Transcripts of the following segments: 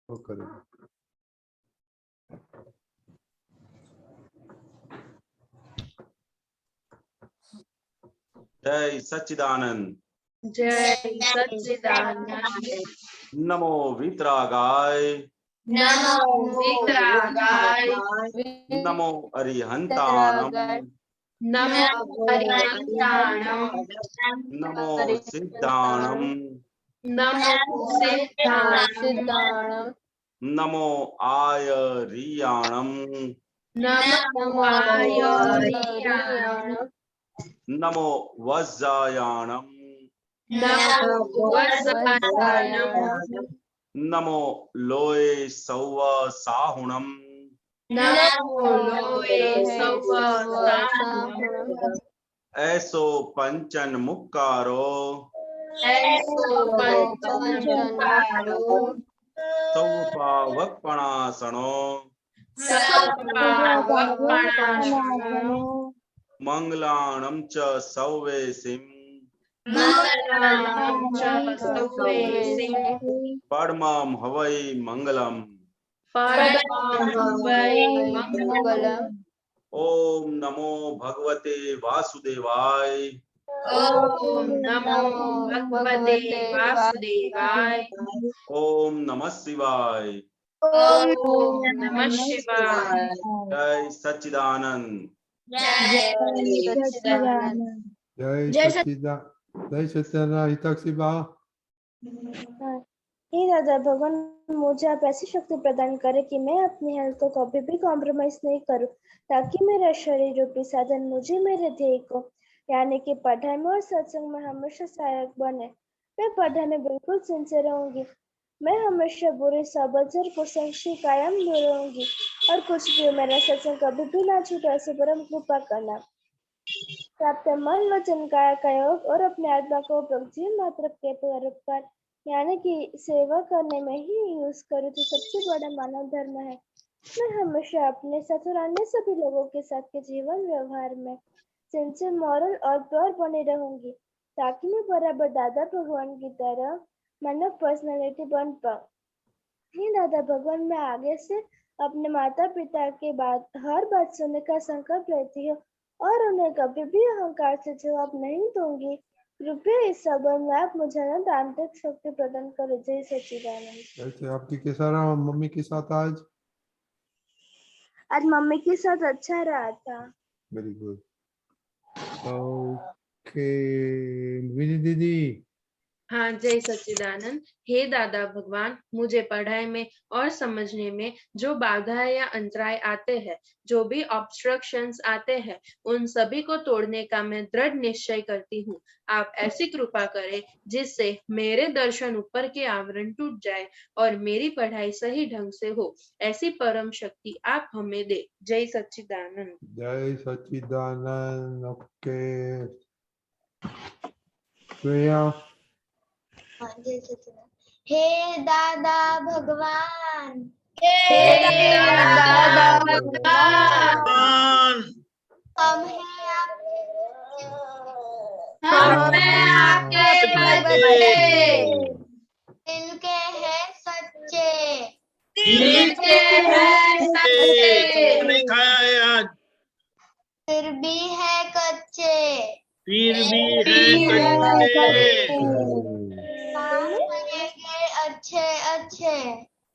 वो करेगा। जय सच्चिदानंद। जय सच्चिदानंद। नमो वीतरागाय। नमो वीतरागाय। नमो अरिहंताणम। नमो अरिहंताणम। नमो सिद्धाणम। नमो सिद्धाणम। नमो आयरियाणम। नमो आयरियाणम। नमो वज्रायाणम। नमो वज्रायाणम। नमो लोए सौव साहुणम। नमो लोए सौव साहुणम। ऐसो पंचन मुक्कारो। ऐसो पंचन मुक्कारो। सौपावकपणासनो। सौपावकपणासनो। मंगलाणं च सौवेसिं। मंगलां च सौवेसिं। परमं हवै मंगलम्। परमं वै मंगलम्। ओम नमो भगवते वासुदेवाय। ओम नमो भगवते वासुदेवाय। ओम नमः शिवाय। ओम नमः शिवाय। जय सच्चिदानंद। जय सच्चिदानंद। जय सच्चिदानंद। हिताक्षी बा। हे दादा भगवान, मुझे आप ऐसी शक्ति प्रदान करें कि मैं अपनी हेल्थ को कभी भी कॉम्प्रोमाइज नहीं करूं, ताकि मेरा शरीर रूपी साधन मुझे मेरे ध्येय को यानी कि पढ़ाई में और सत्संग में हमेशा सहायक बने। मैं पढ़ाई में बिल्कुल सिंसियर रहूंगी। मैं हमेशा बुरे सबजर कुसंग से कायम दूर रहूंगी और कुछ भी मेरा सत्संग कभी भी ना छूटे, ऐसे परम कृपा करना। प्राप्त मन वचन काया का योग और अपने आत्मा को जीव मात्र के परोपकार यानी कि सेवा करने में ही यूज करूँ तो सबसे बड़ा मानव धर्म है। मैं हमेशा अपने साथ और अन्य सभी लोगों के साथ के जीवन व्यवहार में सिंसियर, मॉरल और प्योर बनी रहूंगी, ताकि मैं बराबर दादा भगवान की तरह मानव पर्सनालिटी बन पाऊँ। हे दादा भगवान, मैं आगे से अपने माता पिता के हर बात सुनने का संकल्प लेती हूँ और उन्हें कभी भी अहंकार से जवाब नहीं दूंगी। कृपया इस संबंध में आप मुझे अनंत आंतरिक शक्ति प्रदान करो। जय सच्चिदानंद। ऐसे आपकी कैसा रहा मम्मी के साथ आज? आज मम्मी के साथ अच्छा रहा था। Very good. ओके विनी दीदी। हाँ, जय सच्चिदानंद। हे दादा भगवान, मुझे पढ़ाई में और समझने में जो बाधाएं या अंतराय आते हैं, जो भी ऑब्स्ट्रक्शंस आते हैं, उन सभी को तोड़ने का मैं दृढ़ निश्चय करती हूँ। आप ऐसी कृपा करें जिससे मेरे दर्शन ऊपर के आवरण टूट जाए और मेरी पढ़ाई सही ढंग से हो। ऐसी परम शक्ति आप हमें दे। जय सच्चिदानंद। जय सच्चिदानंद। ओके श्रेया। हे दादा भगवान, हे दादा भगवान, हम हैं आपके बच्चे, दिल के हैं सच्चे, दिल के हैं सच्चे, फिर भी है कच्चे, काम करेंगे अच्छे अच्छे,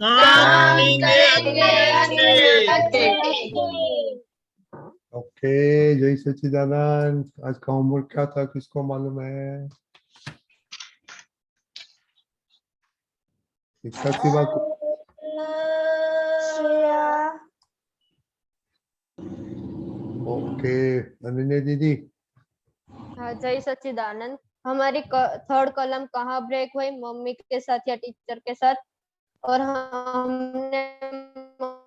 काम करेंगे अच्छे। ओके जय सच्चिदानंद। आज का होमवर्क क्या था, किसको मालूम है? हिताक्षी बा को। ओके अनन्या दीदी। जय सच्चिदानंद। हमारी थर्ड कॉलम कहाँ ब्रेक हुई, मम्मी के साथ या टीचर के साथ? और हमने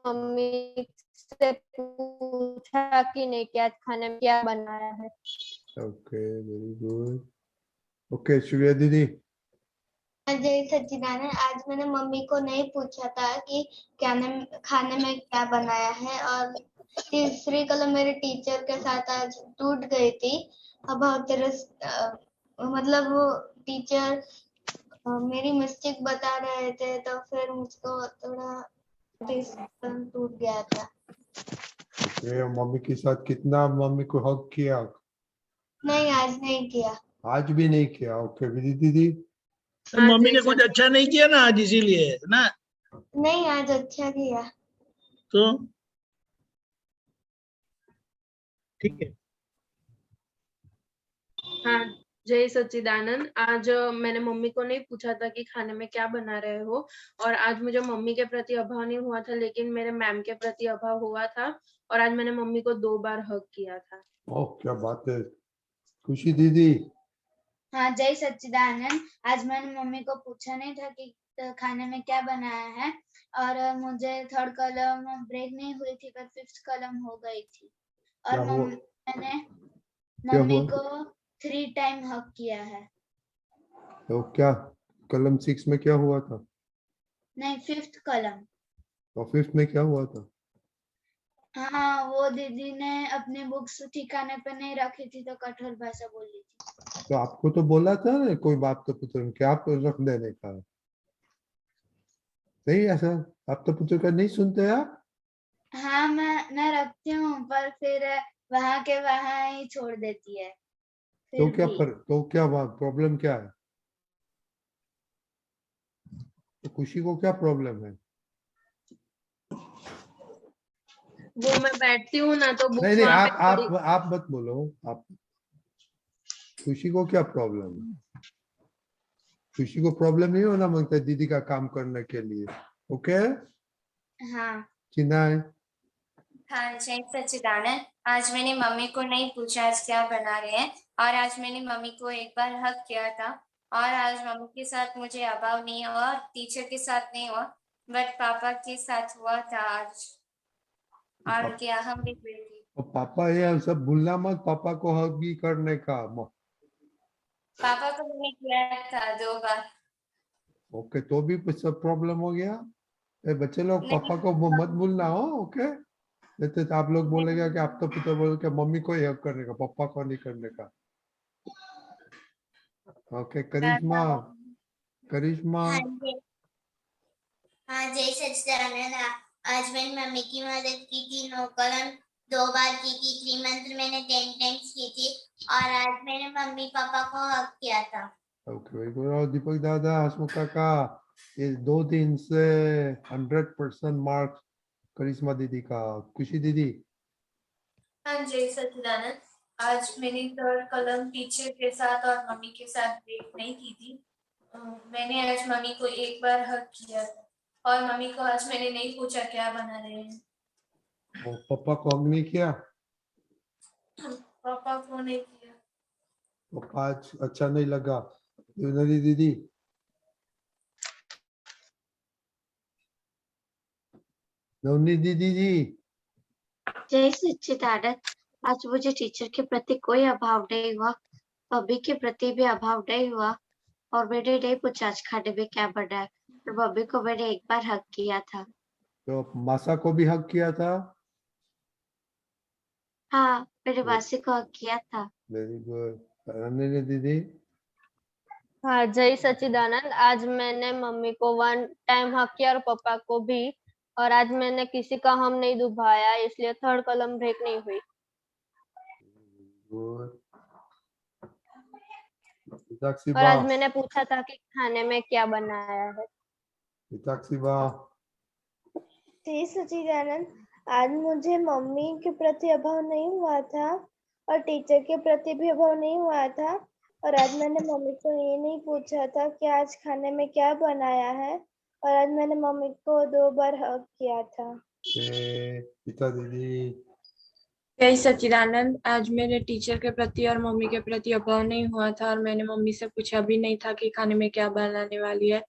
मम्मी से पूछा कि नहीं कि आज खाने में क्या बनाया है। Okay very good. ओके शिव्या दीदी। जय सच्चिदानंद। आज मैंने मम्मी को नहीं पूछा था कि खाने में क्या बनाया है, और तीसरी कलम मेरे टीचर के साथ आज टूट गई थी। अब मतलब वो टीचर मेरी मिस्टेक बता रहे थे तो फिर मुझको थोड़ा टूट गया था। ओके, मम्मी के साथ कितना मम्मी को हग किया? नहीं, आज नहीं किया। आज भी नहीं किया? ओके विधि दीदी? तो मम्मी ने कुछ अच्छा नहीं किया ना आज, इसीलिए ना। नहीं, आज अच्छा किया। तो ठीक है। हाँ, जय सच्चिदानंद। आज मैंने मम्मी को नहीं पूछा था कि खाने में क्या बना रहे हो, और आज मुझे मम्मी के प्रति अभाव नहीं हुआ था, लेकिन मेरे मैम के प्रति अभाव हुआ था, और आज मैंने मम्मी को 2 बार हग किया था। ओह क्या बात है। खुशी दीदी? हाँ, जय सच्चिदानंद। आज मैंने मम्मी को पूछा नहीं था कि खाने में क्या बनाया है, और मुझे 3rd कॉलम ब्रेक नहीं हुई थी पर 5th कॉलम हो गई थी, और मैंने मम्मी को 3 टाइम हक किया है। तो क्या कलम 6 में क्या हुआ था? नहीं, 5th कॉलम। और 5th में क्या हुआ था? हाँ, वो दीदी ने अपनी बुक्स ठिकाने पे नहीं रखी थी तो कठोर भाषा बोली थी। तो आपको तो बोला था ना कोई बात तो पुत्र क्या आप रख देने का? नहीं ऐसा आप तो पुत्र का नहीं सुनते आप? हाँ, मैं रखती हूँ पर फिर वहां के वहां ही छोड़ देती है। तो क्या प्रॉब्लम क्या है? तो खुशी को क्या प्रॉब्लम है? वो मैं बैठती हूँ ना तो नहीं आप मत बोलो। आप खुशी को क्या प्रॉब्लम है? खुशी को प्रॉब्लम नहीं होना मांगता दीदी का काम करने के लिए। ओके हाँ। चिन्हाय? हाँ, जय सच्चिदानंद। आज मैंने मम्मी को नहीं पूछा आज क्या बना रहे हैं, और आज मैंने मम्मी को एक बार हक किया था, और आज मम्मी के साथ मुझे अभाव नहीं हुआ, टीचर के साथ नहीं हुआ, बट पापा के साथ हुआ था आज, और क्या हम भी हुए थे। तो पापा ये सब भूलना मत, पापा को हक भी करने का। पापा को मैंने किया था 2 बार। ओके तो भी कुछ सब प्रॉब्लम हो गया? बच्चे लोग पापा को मत भूलना हो। ओके नहीं तो आप लोग बोलेगा कि आप तो पिता बोल के मम्मी को ही हक करने का, पापा को नहीं करने का। ओके करिश्मा? हाँ, जय सच्चिदानंद। आज मैंने मम्मी की मदद की थी, 9 कॉलम 2 बार की थी, 3 मंत्र मैंने 10 टाइम्स की थी, और आज मैंने मम्मी पापा को हक किया था। Okay very good. दीपक दादा, हसमुख काका, ये 2 दिन से 100% मार्क्स करिश्मा दीदी का। खुशी दीदी? हाँ, जय सच्चिदानंद। आज मैंने 3rd कॉलम टीचर के साथ और मम्मी के साथ ब्रेक नहीं की थी। मैंने आज मम्मी को एक बार हक किया था, और मम्मी को आज मैंने नहीं पूछा क्या बना रहे हैं। पापा को हक नहीं किया? पापा को नहीं किया। पापा आज अच्छा नहीं लगा। देवनरी दीदी? नवनी दीदी जी? जय सच्चिदानंद। आज मुझे टीचर के प्रति कोई अभाव नहीं हुआ, मम्मी के प्रति भी अभाव नहीं हुआ, और मैंने नहीं पूछा आज खाने में क्या बना है, और मम्मी को मैंने एक बार हक किया था। तो मासा को भी हक किया था? हाँ, मैंने मासी को हक किया था। Very good. रननी दीदी? हाँ, जय सच्चिदानंद। आज मैंने मम्मी को 1 टाइम हक किया और पापा को भी, और आज मैंने किसी का हम नहीं दुभाया, इसलिए 3rd कॉलम ब्रेक नहीं हुई। और आज मैंने पूछा था कि खाने में क्या बनाया है। जय सच्चिदानंद। आज मुझे मम्मी के प्रति अभाव नहीं हुआ था और टीचर के प्रति भी अभाव नहीं हुआ था, और आज मैंने मम्मी को ये नहीं पूछा था कि आज खाने में क्या बनाया है, और आज मैंने मम्मी को 2 बार हक किया था। पिता दीदी? जय सच्चिदानंद। आज मेरे टीचर के प्रति और मम्मी के प्रति अभाव नहीं हुआ था, और मैंने मम्मी से पूछा भी नहीं था कि खाने में क्या बनाने वाली है,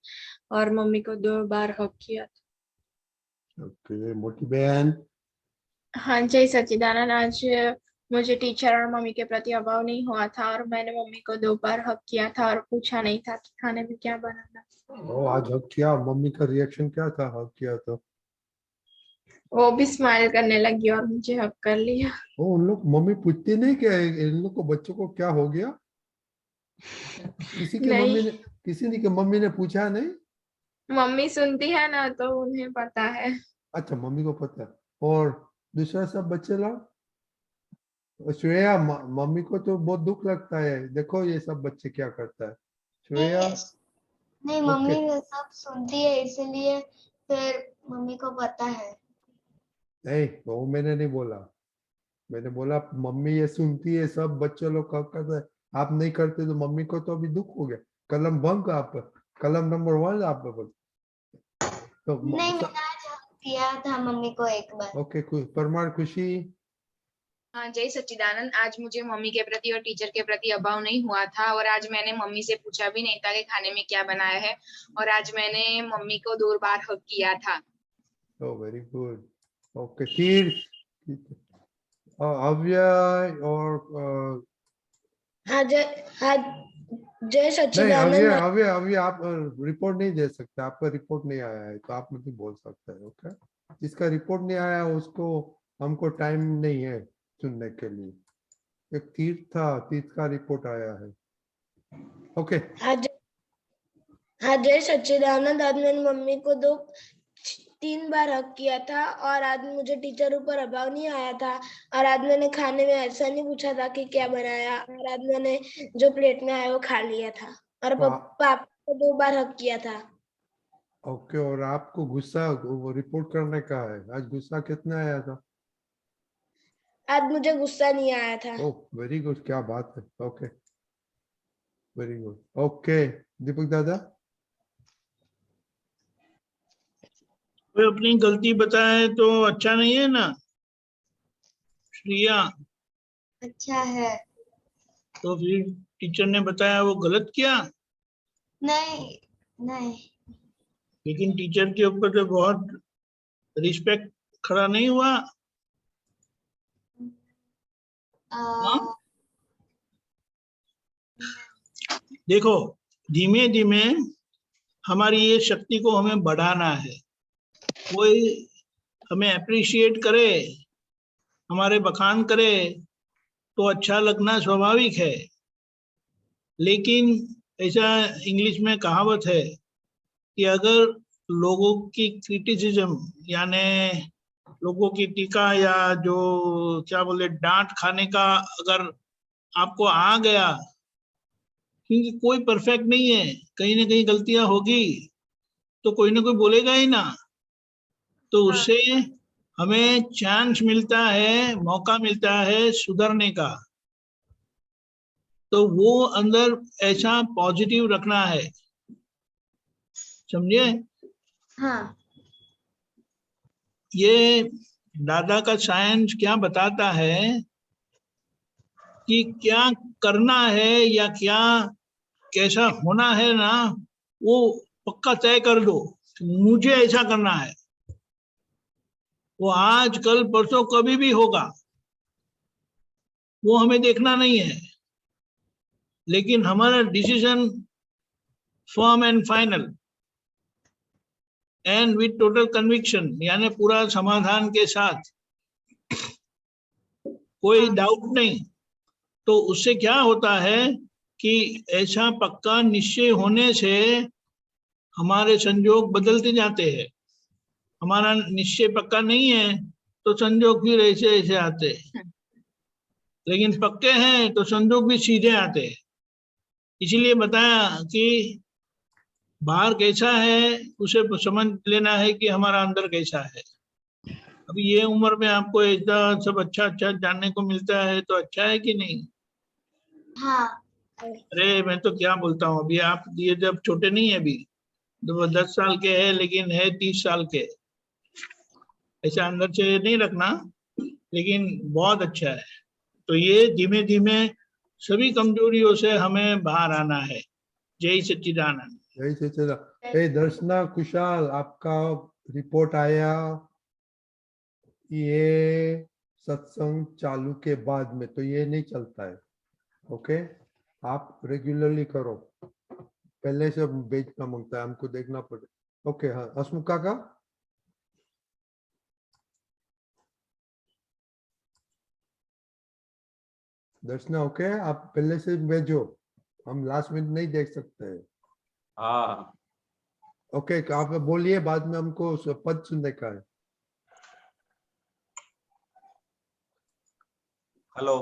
और मम्मी को 2 बार हक किया था। ओके मोटी बहन? हाँ, जय सच्चिदानंद। आज मुझे टीचर और मम्मी के प्रति अभाव नहीं हुआ था, और मैंने मम्मी को 2 बार हक किया था और पूछा नहीं था कि खाने में क्या बनाना। आज हक किया, मम्मी का रिएक्शन क्या था हक किया तो? वो भी स्माइल करने लगी और मुझे हक कर लिया। उन लोग मम्मी पूछती नहीं क्या इन लोग को, बच्चों को क्या हो गया? किसी ने कि मम्मी ने पूछा नहीं? मम्मी सुनती है ना तो उन्हें पता है। अच्छा, मम्मी को पता है। और दूसरा सब बच्चे लोग? श्रेया, मम्मी को तो बहुत दुख लगता है, देखो ये सब बच्चे क्या करता है। श्रेया? नहीं, ओके, मम्मी सब सुनती है इसलिए फिर मम्मी को पता है। नहीं वो मैंने नहीं बोला, मैंने बोला मम्मी ये सुनती है, सब बच्चे लोग कब करते हैं, आप नहीं करते तो मम्मी को तो अभी दुख हो गया। कलम भंग आप, कलम नंबर 1 आप बोल तो नहीं, मैंने आज किया था मम्मी को एक बार। ओके। परमार, खुशी? हाँ जय सच्चिदानंद, आज मुझे मम्मी के प्रति और टीचर के प्रति अभाव नहीं हुआ था, और आज मैंने मम्मी से पूछा भी नहीं था कि खाने में क्या बनाया है, और आज मैंने मम्मी को 2 बार हग किया था। Oh very good. ओके, तीर, अव्य और हाँ जय नहीं, सच्चिदानंद। अव्य आप रिपोर्ट नहीं दे सकते, आपका रिपोर्ट नहीं आया है तो आप मुझे बोल सकते हैं। ओके, जिसका रिपोर्ट नहीं आया उसको हमको टाइम नहीं है सुनने के लिए। एक तीर्थ था, तीर्थ का रिपोर्ट आया है। ओके। हाँ जय सच्चिदानंद, आज मैंने मम्मी को 3 बार हक किया था, और आज मुझे टीचर ऊपर अभाव नहीं आया था, और आज मैंने खाने में ऐसा नहीं पूछा था कि क्या बनाया, और आज मैंने जो प्लेट में आया वो खा लिया था, और पापा को 2 बार हक किया था। ओके, और आपको गुस्सा वो रिपोर्ट करने का है, आज गुस्सा कितना आया था? आज मुझे गुस्सा नहीं आया था। ओह वेरी गुड, क्या बात है। Okay, very good. ओके, दीपक दादा? कोई अपनी गलती बताए तो अच्छा नहीं है ना श्रिया? अच्छा है। तो फिर टीचर ने बताया वो गलत किया? नहीं नहीं। लेकिन टीचर के ऊपर तो बहुत रिस्पेक्ट खड़ा नहीं हुआ? देखो, धीमे धीमे हमारी ये शक्ति को हमें बढ़ाना है। कोई हमें अप्रिशिएट करे, हमारे बखान करे तो अच्छा लगना स्वाभाविक है, लेकिन ऐसा इंग्लिश में कहावत है कि अगर लोगों की क्रिटिसिज्म यानी लोगों की टीका या जो क्या बोले डांट खाने का अगर आपको आ गया, क्योंकि कोई परफेक्ट नहीं है, कहीं ना कहीं गलतियां होगी तो कोई ना कोई बोलेगा ही ना, तो उससे हमें चांस मिलता है, मौका मिलता है सुधरने का। तो वो अंदर ऐसा पॉजिटिव रखना है, समझे? हाँ। ये दादा का साइंस क्या बताता है कि क्या करना है या क्या कैसा होना है ना, वो पक्का तय कर दो, मुझे ऐसा करना है। वो आज कल परसों कभी भी होगा, वो हमें देखना नहीं है, लेकिन हमारा decision firm and final and with total conviction, यानी पूरा समाधान के साथ, कोई डाउट नहीं। तो उससे क्या होता है कि ऐसा पक्का निश्चय होने से हमारे संजोग बदलते जाते हैं। हमारा निश्चय पक्का नहीं है तो संजोग फिर ऐसे ऐसे आते हैं, लेकिन पक्के हैं तो संजोग भी सीधे आते हैं। इसीलिए बताया कि बाहर कैसा है उसे समझ लेना है कि हमारा अंदर कैसा है। अभी ये उम्र में आपको ऐसा सब अच्छा अच्छा जानने को मिलता है तो अच्छा है कि नहीं? हाँ। अरे मैं तो क्या बोलता हूँ, अभी आप ये जब छोटे नहीं है, अभी 10 साल के है लेकिन है 30 साल के, ऐसा अंदर से नहीं रखना, लेकिन बहुत अच्छा है। तो ये धीमे धीमे सभी कमजोरियों से हमें बाहर आना है। जय सच्चिदानंद। जय सच्चिदानंद। दर्शना, कुशाल, आपका रिपोर्ट आया, ये सत्संग चालू के बाद में तो ये नहीं चलता है। ओके, आप रेगुलरली करो, पहले से भेजना मांगता है, हमको देखना पड़े। ओके, हाँ, हसमुख काका? दर्शना, ओके, आप पहले से भेजो, हम लास्ट मिनट नहीं देख सकते हैं। हाँ ओके, आप बोलिए, बाद में हमको पद सुनने का है। हेलो।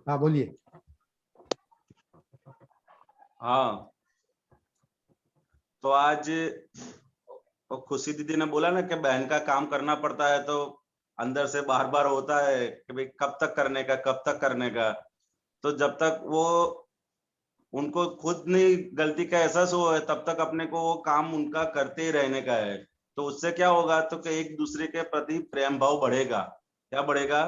हाँ बोलिए। हाँ तो आज खुशी दीदी ने बोला ना कि बहन का काम करना पड़ता है, तो अंदर से बार बार होता है कि भाई कब तक करने का, कब तक करने का। तो जब तक वो उनको खुद नहीं गलती का एहसास हुआ है तब तक अपने को वो काम उनका करते ही रहने का है। तो उससे क्या होगा, तो कि एक दूसरे के प्रति प्रेम भाव बढ़ेगा। क्या बढ़ेगा?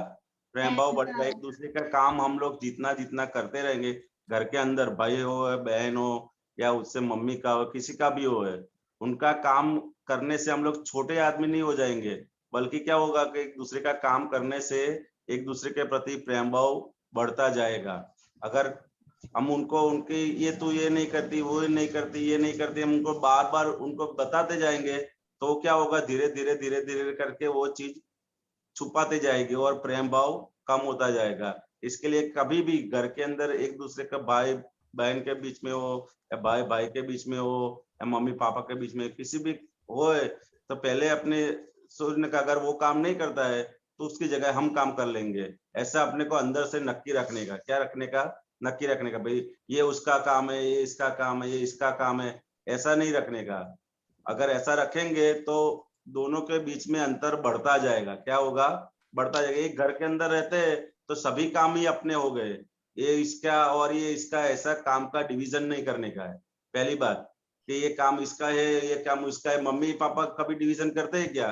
प्रेम भाव बढ़ेगा। एक दूसरे का काम हम लोग जितना जितना करते रहेंगे, घर के अंदर भाई हो बहन हो या उससे मम्मी का हो, किसी का भी हो, है उनका काम करने से हम लोग छोटे आदमी नहीं हो जाएंगे, बल्कि क्या होगा कि एक दूसरे का काम करने से एक दूसरे के प्रति प्रेम भाव बढ़ता जाएगा। अगर हम उनको उनके ये तू ये नहीं करती, वो नहीं करती, ये नहीं करती, हम उनको बार बार उनको बताते जाएंगे, तो क्या होगा, धीरे धीरे धीरे धीरे करके वो चीज छुपाते जाएगी और प्रेम भाव कम होता जाएगा। इसके लिए कभी भी घर के अंदर एक दूसरे का भाई बहन के बीच में हो या भाई भाई के बीच में हो या मम्मी पापा के बीच में किसी भी हो, तो पहले अपने सोचने का, अगर वो काम नहीं करता है तो उसकी जगह हम काम कर लेंगे। ऐसा अपने को अंदर से नक्की रखने का। क्या रखने का? नक्की रखने का, भाई ये उसका काम है, ये इसका काम है, ये इसका काम है, ऐसा नहीं रखने का। अगर ऐसा रखेंगे तो दोनों के बीच में अंतर बढ़ता जाएगा। क्या होगा? बढ़ता जाएगा। एक घर के अंदर रहते तो सभी काम ही अपने हो गए, ये इसका और ये इसका, ऐसा काम का डिवीजन नहीं करने का है। पहली बात कि ये काम इसका है, ये काम इसका है। मम्मी पापा कभी डिवीजन करते हैं क्या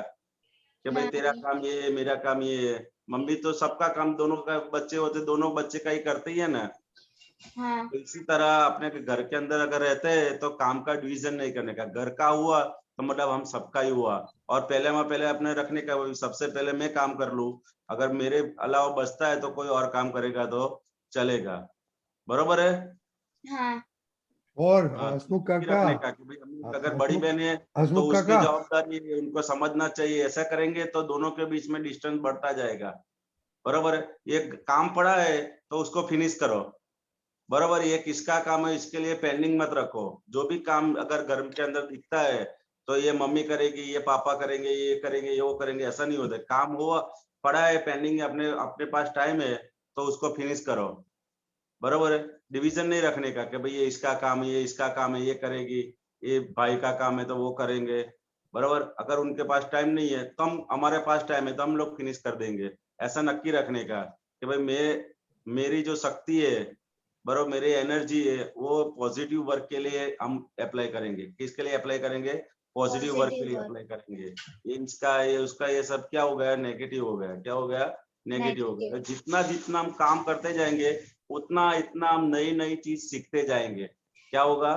कि भाई तेरा काम ये है, मेरा काम ये है? मम्मी तो सबका काम, दोनों का बच्चे होते दोनों बच्चे का ही करते ही है ना। हाँ। तो इसी तरह अपने घर के अंदर अगर रहते हैं तो काम का डिवीजन नहीं करने का। घर का हुआ तो मतलब हम सबका ही हुआ, और पहले अपने रखने का, सबसे पहले मैं काम कर लूं, अगर मेरे अलावा बचता है तो कोई और काम करेगा तो चलेगा। बरोबर है? हाँ। और हसमुख काका, अगर बड़ी बहन है तो हसमुख उसकी काका, जवाबदारी है, उनको समझना चाहिए। ऐसा करेंगे तो दोनों के बीच में डिस्टेंस बढ़ता जाएगा। बरोबर है? ये काम पड़ा है तो उसको फिनिश करो। बरोबर? ये किसका काम है, इसके लिए पेंडिंग मत रखो। जो भी काम अगर घर के अंदर दिखता है तो ये मम्मी करेगी, ये पापा करेंगे, ये करेंगे, ये वो करेंगे, ऐसा नहीं होता। काम हुआ पड़ा है, पेंडिंग, अपने अपने पास टाइम है तो उसको फिनिश करो। बरोबर है? डिवीजन नहीं रखने का कि भाई ये इसका काम है, ये इसका काम है, ये करेगी, ये भाई का काम है तो वो करेंगे। बरोबर? अगर उनके पास टाइम नहीं है तो हम, हमारे पास टाइम है तो हम लोग फिनिश कर देंगे। ऐसा नक्की रखने का कि भाई मेरी जो शक्ति है, बरोबर, मेरी एनर्जी है, वो पॉजिटिव वर्क के लिए हम अप्लाई करेंगे। किसके लिए अप्लाई करेंगे? पॉजिटिव वर्क के लिए अप्लाई करेंगे। ये इसका, ये उसका, ये सब क्या हो गया? नेगेटिव हो गया। क्या हो गया? नेगेटिव हो गया। जितना जितना हम काम करते जाएंगे उतना इतना हम नई नई चीज सीखते जाएंगे। क्या होगा?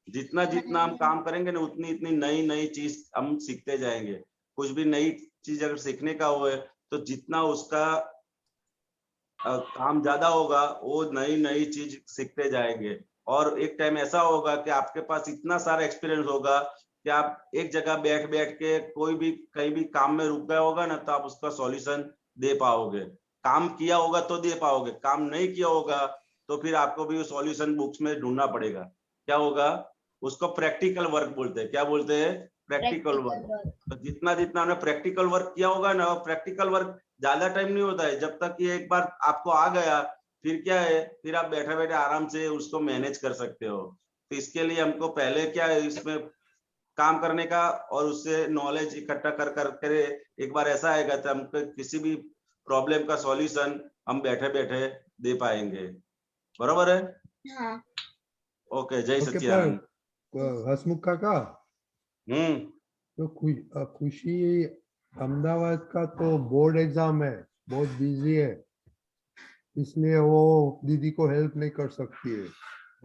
जितना जितना हम काम करेंगे ना, उतनी इतनी नई नई चीज हम सीखते जाएंगे। कुछ भी नई चीज अगर सीखने का हो तो जितना उसका काम ज्यादा होगा वो नई नई चीज सीखते जाएंगे। और एक टाइम ऐसा होगा कि आपके पास इतना सारा एक्सपीरियंस होगा कि आप एक जगह बैठ बैठ के कोई भी कहीं भी काम में रुक गया होगा ना, तो आप उसका सॉल्यूशन दे पाओगे। काम किया होगा तो दे पाओगे, काम नहीं किया होगा तो फिर आपको भी सॉल्यूशन बुक्स में ढूंढना पड़ेगा। क्या होगा? उसको प्रैक्टिकल वर्क बोलते हैं। क्या बोलते हैं? Practical work. तो जितना जितना हमने प्रैक्टिकल वर्क किया होगा ना, प्रैक्टिकल वर्क ज्यादा टाइम नहीं होता है। जब तक ये एक बार आपको आ गया, फिर क्या है, फिर आप बैठे बैठे आराम से उसको मैनेज कर सकते हो। तो इसके लिए हमको पहले क्या है, इसमें काम करने का और उससे नॉलेज इकट्ठा कर करके एक बार ऐसा आएगा तो हमको किसी भी प्रॉब्लम का सॉल्यूशन हम बैठे बैठे दे पाएंगे। बरोबर है? हाँ। ओके, जय सच्चिदानंद। हसमुख काका, तो खुशी अहमदाबाद का तो बोर्ड एग्जाम है, बहुत बिजी है, इसलिए वो दीदी को हेल्प नहीं कर सकती है।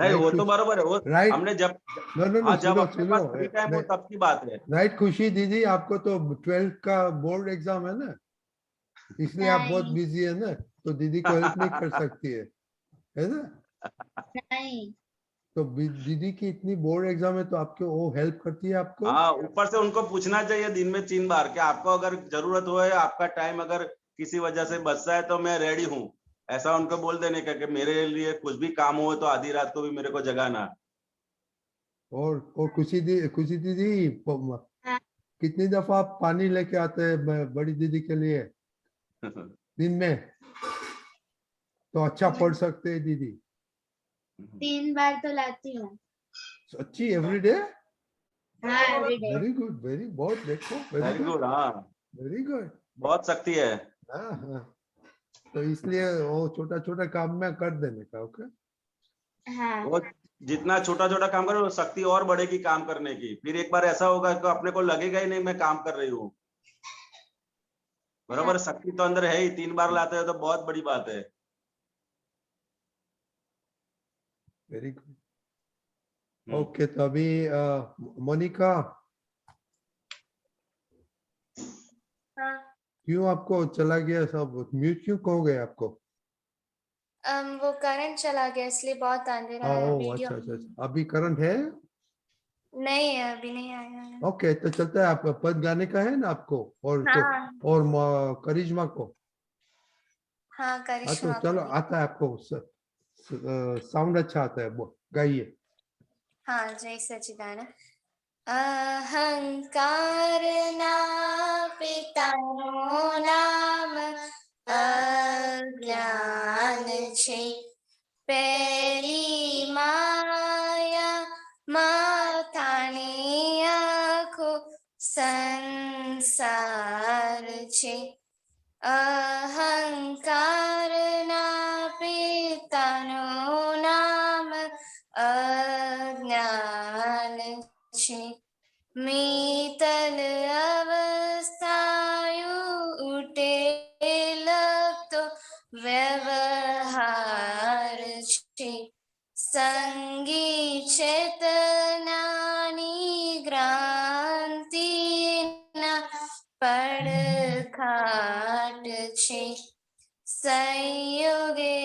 नहीं, वो तो बरोबर है। वो हमने जब जब अपने पास फ्री टाइम हो तब की बात है। राइट खुशी दीदी, आपको तो 12th का बोर्ड एग्जाम है ना, इसलिए आप बहुत बिजी है ना, तो दीदी को हेल्प नहीं कर सकती है ना? नहीं। तो दीदी की इतनी बोर्ड एग्जाम है तो आपको वो हेल्प करती है आपको? हाँ, ऊपर से उनको पूछना चाहिए दिन में 3 बार कि आपको अगर जरूरत हो, आपका टाइम अगर किसी वजह से बचता है तो मैं रेडी हूँ। ऐसा उनको बोल देने का कि मेरे लिए कुछ भी काम हो तो आधी रात को भी मेरे को जगाना। और खुशी दीदी हाँ। कितनी दफा आप पानी लेके आते हैं बड़ी दीदी के लिए दिन में, तो अच्छा पढ़ सकते हैं दीदी? 3 बार तो लाती हूँ। सच्ची एवरीडे? हाँ एवरीडे। वेरी गुड, वेरी बहुत देखो वेरी वेरी गुड। हाँ, वेरी गुड। बहुत शक्ति है। हाँ हाँ, तो इसलिए वो छोटा छोटा काम में कर देने का। ओके, हाँ वो जितना छोटा छोटा काम करो, शक्ति और बढ़ेगी काम करने की। फिर एक बार ऐसा होगा कि अपने को लगेगा ही नहीं मैं काम कर रही हूँ। बराबर, शक्ति तो अंदर है ही। 3 बार लाते हो तो बहुत बड़ी बात है। Very good. ओके, तो अभी मोनिका, हाँ, क्यों आपको चला गया सब? म्यूट क्यों हो गए आपको? वो करंट चला गया इसलिए बहुत अंधेरा हाँ, है। ओ वीडियो अच्छा अच्छा अच्छा, अभी करंट है? नहीं है, अभी नहीं आया है। ओके, तो चलता है। आप पद गाने का है ना आपको, और तो हाँ और करिश्मा को? हाँ, हाँ, तो करिश्मा को चलो, भी। आता है आपको, साउंड अच्छा आता है, वो गाइए। हाँ, जय सच्चिदानंद। अहंकार ना पितानो नाम अज्ञान छे, પેલી માયા માથાની આખો સંસાર છે, અહંકારના પિતાનું નામ અજ્ઞાન છે, મીતલ અવસ્થાયુ ઉટેલ તો વ્યવહાર છે, સંગી ચેતનાની ગ્રાંતિના પડખાટ છે, સંયોગે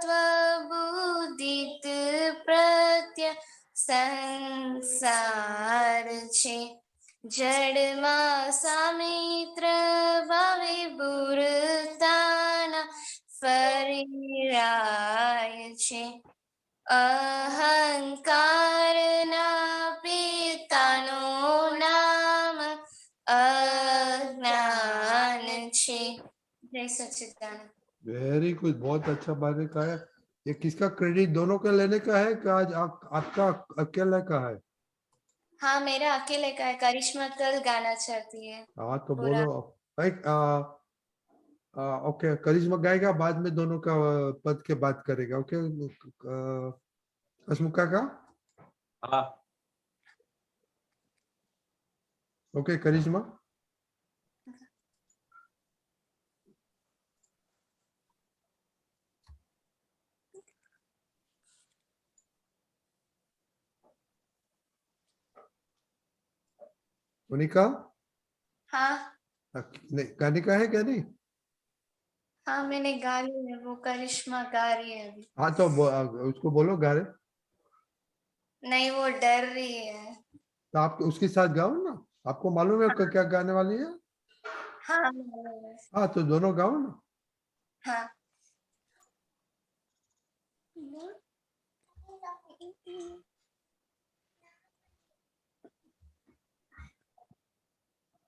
ત્વબુદિત પ્રત્ય સંસાર છે, જડમાં સામિત્ર ભાવે બુરતાના ફરિરાય છે, અહંકારના પિતાનું નામ અજ્ઞાન છે। जय सच्चिदानंद। वेरी गुड, बहुत अच्छा बात का है। ये किसका क्रेडिट, दोनों का लेने का है कि आज आपका अकेला का है? हाँ, मेरा अकेले का है। करिश्मा कल गाना चाहती है। हाँ, तो पूरा। बोलो भाई। ओके, करिश्मा गाएगा, बाद में दोनों का पद के बात करेगा। ओके, हसमुखा का। हाँ, ओके, करिश्मा। मोनिका, हाँ नहीं गाने का है क्या? नहीं, हाँ, मैंने गा ली है। वो करिश्मा गा रही है अभी। हाँ तो उसको बोलो गा रहे। नहीं, वो डर रही है। तो आप उसके साथ गाओ ना, आपको मालूम है क्या गाने वाली है? हाँ हाँ, तो दोनों गाओ ना। हाँ।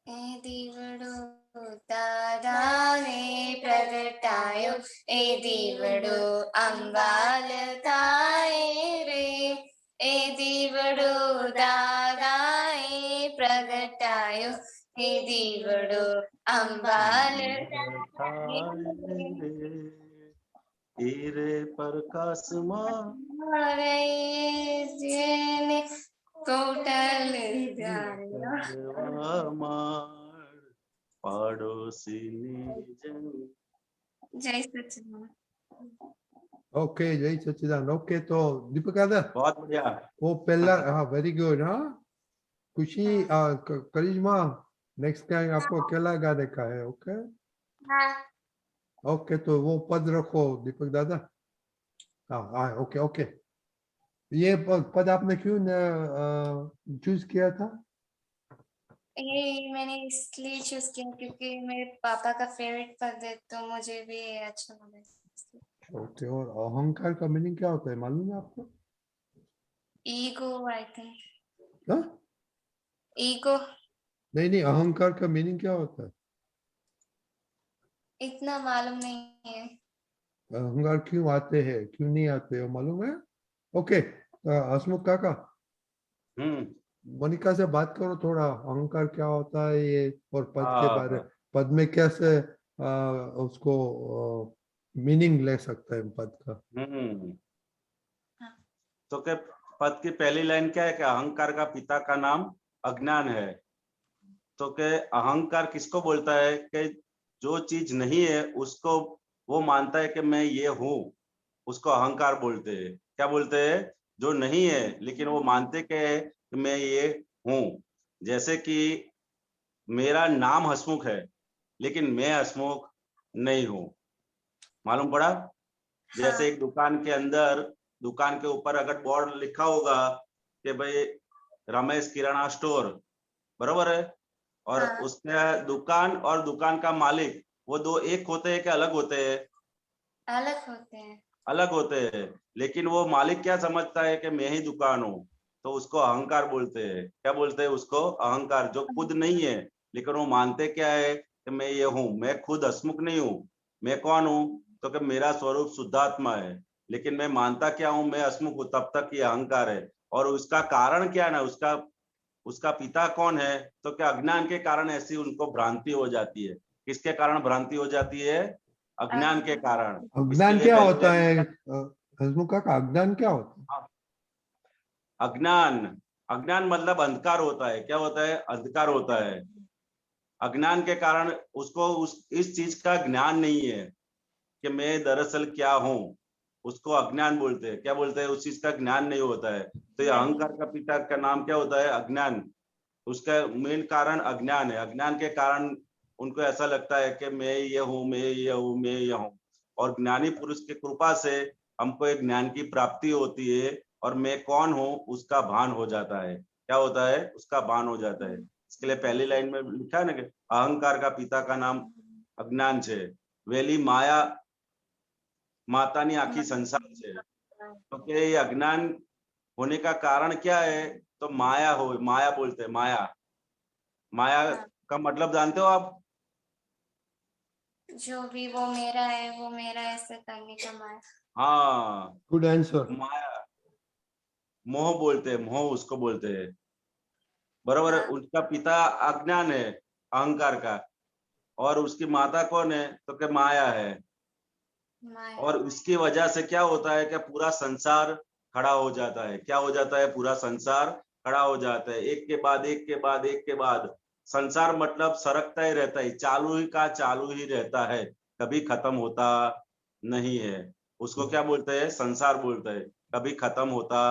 એ દીવડો તારાને પ્રગટાયો, એ દીવડો અંબાલ થાય રે, એ દીવડો દાદાએ પ્રગટાયો, એ દીવડો અંબાલ થાય રે, હીરે પ્રકાશ માં મારે જેને કોટલ જાયો। પાડોશીની જેમ। जय सच्चिदानंद। ओके, जय सच्चिदानंद। ओके, तो दीपक दादा, बहुत बढ़िया। वो पहला, हाँ वेरी गुड। हाँ, खुशी, करिश्मा, नेक्स्ट टाइम आपको अकेला गाने का है। ओके हाँ ओके, तो वो पद रखो दीपक दादा। हाँ हाँ, ओके ओके। ये पद आपने क्यों चूज किया था? ये मैंने इसलिए चूज किया क्योंकि मेरे पापा का फेवरेट पद है, तो मुझे भी अच्छा लगा इसलिए। ओके, और अहंकार का मीनिंग क्या होता है, मालूम है आपको? ईगो आई थिंक, हाँ? ईगो। नहीं, अहंकार का मीनिंग क्या होता है? इतना मालूम नहीं है। अहंकार क्यों आते हैं, क्यों नहीं आते हो मालूम है? ओके, हसमुख काका, मोनिका से बात करो थोड़ा, अहंकार क्या होता है ये, और पद के बारे, पद में कैसे उसको मीनिंग ले सकते हैं पद का। तो के पद की पहली लाइन क्या है कि अहंकार का पिता का नाम अज्ञान है। तो के अहंकार किसको बोलता है कि जो चीज नहीं है उसको वो मानता है कि मैं ये हूं, उसको अहंकार बोलते हैं। क्या बोलते हैं? जो नहीं है लेकिन वो मानते कि मैं ये हूं। जैसे कि मेरा नाम हसमुख है लेकिन मैं हसमुख नहीं हूं। मालूम पड़ा? जैसे एक दुकान के अंदर, दुकान के ऊपर अगर बोर्ड लिखा होगा कि भाई रमेश किराना स्टोर, बरोबर है, और उसके दुकान और दुकान का मालिक वो दो एक होते हैं कि अलग होते हैं? अलग होते हैं। अलग होते हैं, लेकिन वो मालिक क्या समझता है कि मैं ही दुकान हूँ, तो उसको अहंकार बोलते हैं। क्या बोलते हैं उसको? अहंकार। जो खुद नहीं है लेकिन वो मानते क्या है कि मैं ये हूँ, मैं खुद हसमुख नहीं हूँ। मैं कौन हूँ? तो कि मेरा स्वरूप शुद्धात्मा है, लेकिन मैं मानता क्या हूँ? मैं हसमुख हूँ। तब तक ये अहंकार है। और उसका कारण क्या है ना, उसका पिता कौन है? तो क्या अज्ञान के कारण ऐसी उनको भ्रांति हो जाती है। किसके कारण भ्रांति हो जाती है? अज्ञान के कारण। अज्ञान क्या होता है हसमुख काका? अज्ञान क्या होता है? अज्ञान मतलब अंधकार होता है। क्या होता है? अंधकार होता है। अज्ञान के कारण उसको इस चीज का ज्ञान नहीं है कि मैं दरअसल क्या हूँ, उसको अज्ञान बोलते हैं। क्या बोलते हैं? उस चीज का ज्ञान नहीं होता है। तो ये अहंकार का पिता का नाम क्या होता है? अज्ञान। उसका मेन कारण अज्ञान है। अज्ञान के कारण उनको ऐसा लगता है कि मैं ये हूँ, मैं ये हूँ, मैं ये हूँ। और ज्ञानी पुरुष की कृपा से हमको एक ज्ञान की प्राप्ति होती है और मैं कौन हूँ उसका भान हो जाता है। क्या होता है? उसका भान हो जाता है। इसके लिए पहली लाइन में लिखा है ना कि अहंकार का पिता का नाम अज्ञान छे, वेली माया मातानी आखी संसार छे। तो के ये अज्ञान होने का कारण क्या है? तो माया हो, माया बोलते हैं। माया का मतलब जानते हो आप? जो भी वो मेरा है, वो मेरा ऐसे करने का माया। हाँ, गुड आंसर। माया, मोह बोलते हैं, मोह उसको बोलते हैं। बराबर है। उसका पिता अज्ञान है, अहंकार का, और उसकी माता कौन है? तो क्या माया है। और उसकी वजह से क्या होता है कि पूरा संसार खड़ा हो जाता है। क्या हो जाता है? पूरा संसार खड़ा हो जाता है। एक के बाद एक के बाद एक के बाद संसार मतलब सरकता ही रहता है, चालू ही का चालू ही रहता है, कभी खत्म होता नहीं है। उसको क्या बोलते हैं? संसार बोलते हैं। कभी खत्म होता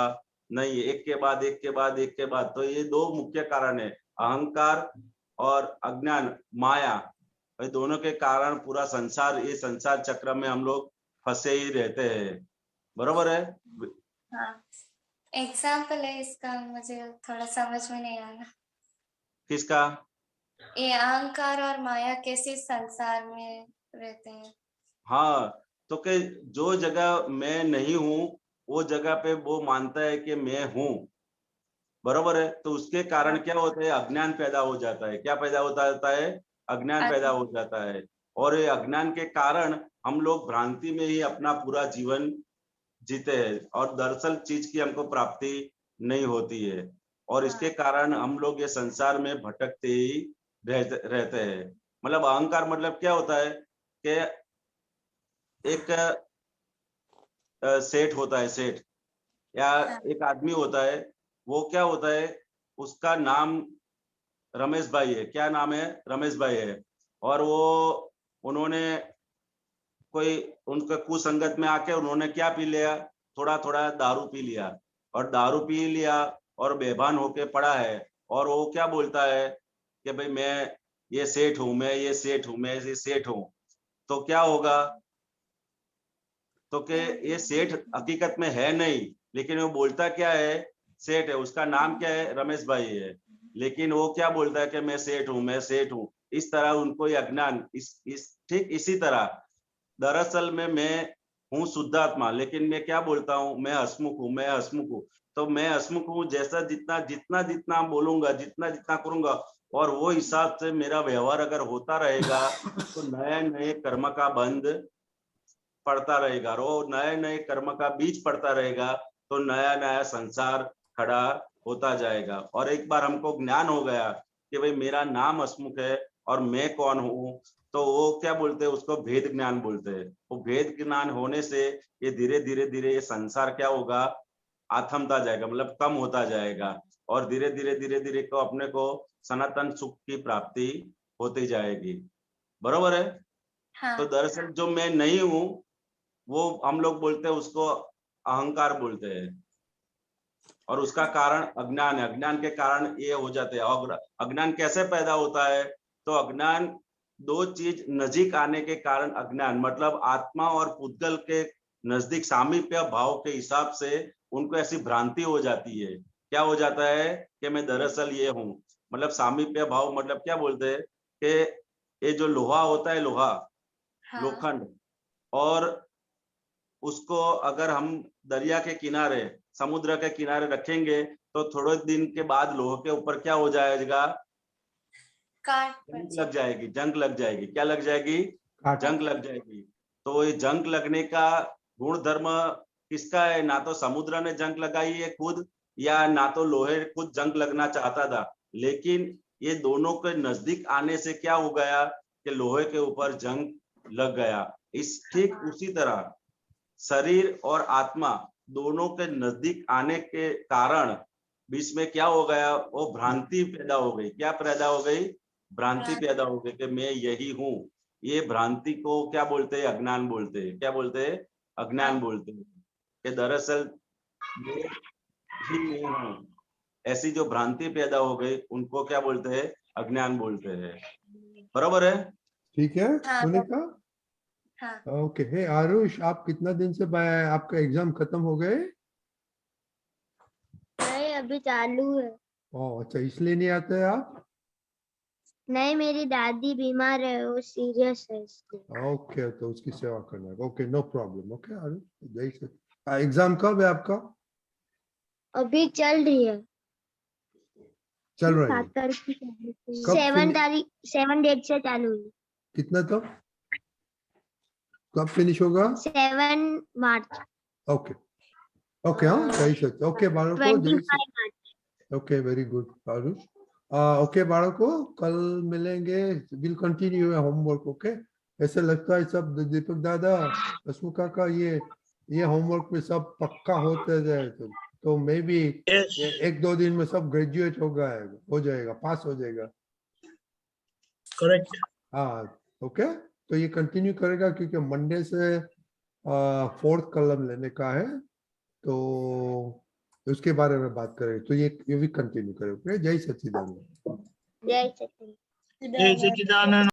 नहीं है, एक के बाद एक के बाद एक के बाद। तो ये दो मुख्य कारण है, अहंकार और अज्ञान, माया। भाई दोनों के कारण पूरा संसार, ये संसार चक्र में हम लोग फंसे ही रहते हैं। बरोबर है? हाँ, एग्जाम्पल है इसका, मुझे थोड़ा समझ में नहीं आया। किसका? ये अहंकार और माया कैसे संसार में रहते हैं? हाँ, तो कि जो जगह मैं नहीं हूँ वो जगह पे वो मानता है कि मैं हूँ। बरोबर है? तो उसके कारण क्या होता है? अज्ञान पैदा हो जाता है। क्या पैदा होता है? अज्ञान पैदा हो जाता है। और ये अज्ञान के कारण हम लोग भ्रांति में ही अपना पूरा जीवन जीते हैं और दरअसल चीज की हमको प्राप्ति नहीं होती है। और इसके कारण हम लोग ये संसार में भटकते ही रहते हैं। मतलब अहंकार मतलब क्या होता है कि एक सेठ होता है, सेठ या एक आदमी होता है, वो क्या होता है? उसका नाम रमेश भाई है। क्या नाम है? रमेश भाई है। और वो उन्होंने कोई उनका कुसंगत में आके उन्होंने क्या पी लिया? थोड़ा थोड़ा दारू पी लिया, और दारू पी लिया और बेभान होके पड़ा है। और वो क्या बोलता है कि भाई मैं ये सेठ हूं, मैं ये सेठ हूं, मैं ये सेठ हूं। तो क्या होगा? तो कि ये सेठ हकीकत में है नहीं, लेकिन वो बोलता क्या है? सेठ है। उसका नाम क्या है? रमेश भाई है। लेकिन वो क्या बोलता है कि मैं सेठ हूं, मैं सेठ हूं। इस तरह उनको ये अज्ञान, ठीक इसी तरह दरअसल में मैं हूँ शुद्धात्मा, लेकिन मैं क्या बोलता हूँ? मैं हसमुख हूँ, मैं हसमुख हूँ। तो मैं हसमुख हूँ, जैसा जितना जितना जितना बोलूंगा, जितना जितना करूंगा, और वो हिसाब से मेरा व्यवहार अगर होता रहेगा तो नए नए कर्म का बंध पड़ता रहेगा, और वो नए नए कर्म का बीज पड़ता रहेगा तो नया नया संसार खड़ा होता जाएगा। और एक बार हमको ज्ञान हो गया कि भाई मेरा नाम हसमुख है और मैं कौन हूँ, तो वो क्या बोलते हैं, उसको भेद ज्ञान बोलते हैं। वो भेद ज्ञान होने से ये धीरे धीरे धीरे ये संसार क्या होगा, आथमता जाएगा, मतलब कम होता जाएगा, और धीरे धीरे धीरे धीरे को अपने को सनातन सुख की प्राप्ति होती जाएगी। बरोबर है? हाँ। तो दरअसल जो मैं नहीं हूँ वो हम लोग बोलते हैं, उसको अहंकार बोलते हैं, और उसका कारण अज्ञान है। अज्ञान के कारण ये हो जाते हैं। और अज्ञान कैसे पैदा होता है? तो अज्ञान दो चीज नजीक आने के कारण अज्ञान, मतलब आत्मा और पुद्गल के नजदीक सामीप्य भाव के हिसाब से उनको ऐसी भ्रांति हो जाती है। क्या हो जाता है कि मैं दरअसल ये हूँ, मतलब सामीप्य भाव, मतलब क्या बोलते हैं कि ये जो लोहा होता है, लोहा, हाँ। लोखंड, और उसको अगर हम दरिया के किनारे, समुद्र के किनारे रखेंगे तो थोड़े दिन के बाद लोहे के ऊपर क्या हो जाएगा, जंग लग जाएगी, जंग लग जाएगी। क्या लग जाएगी? जंग लग जाएगी। तो ये जंग लगने का गुण धर्म किसका है? ना तो समुद्र ने जंग लगाई है खुद, या ना तो लोहे खुद जंग लगना चाहता था, लेकिन ये दोनों के नजदीक आने से क्या हो गया कि लोहे के ऊपर जंग लग गया। इस ठीक उसी तरह शरीर और आत्मा दोनों के नजदीक आने के कारण बीच में क्या हो गया, वो भ्रांति पैदा हो गई। क्या पैदा हो गई? भ्रांति पैदा हो गई कि मैं यही हूँ। ये भ्रांति को क्या बोलते हैं? अज्ञान बोलते हैं। क्या बोलते हैं? अज्ञान बोलते हैं कि दरअसल मैं ही मैं हूँ। ऐसी जो भ्रांति पैदा हो गई उनको क्या बोलते हैं? अज्ञान बोलते हैं। बराबर है? ठीक है हाँ। मोनिका? हाँ। ओके। हे आरुष, आप कितना दिन से आपका एग्जाम खत्म हो गए? नहीं, अभी चालू है। ओह अच्छा, इसलिए नहीं आते आप? नहीं, मेरी दादी बीमार है, वो सीरियस है इसलिए। ओके, तो उसकी सेवा करना है। Okay, no problem. Okay Aarush, जय श्री। एग्जाम कब है आपका? अभी चल रही है। चल रही है? 7 तारीख से चालू हुई। कब 7 डेट से चालू हुई। कितना तक? कब फिनिश होगा? 7 मार्च। ओके ओके, हाँ जय श्री। ओके बालको, जय 25 श्री। मार्च। Okay, very good Aarush. Okay बालको, कल मिलेंगे। Will continue homework. ओके, ऐसे लगता है सब दीपक दादा, हसमुख काका, ये होमवर्क में सब पक्का होते जाए तो मे बी 1-2 दिन में सब ग्रेजुएट हो जाएगा, पास हो जाएगा। करेक्ट। हाँ ओके, तो ये कंटिन्यू करेगा क्योंकि मंडे से 4th कॉलम लेने का है, तो उसके बारे में बात करेंगे। तो ये भी कंटिन्यू करें। ओके, जय सच्चिदानंद। जय सच्चिदानंद। जय सच्चिदानंद।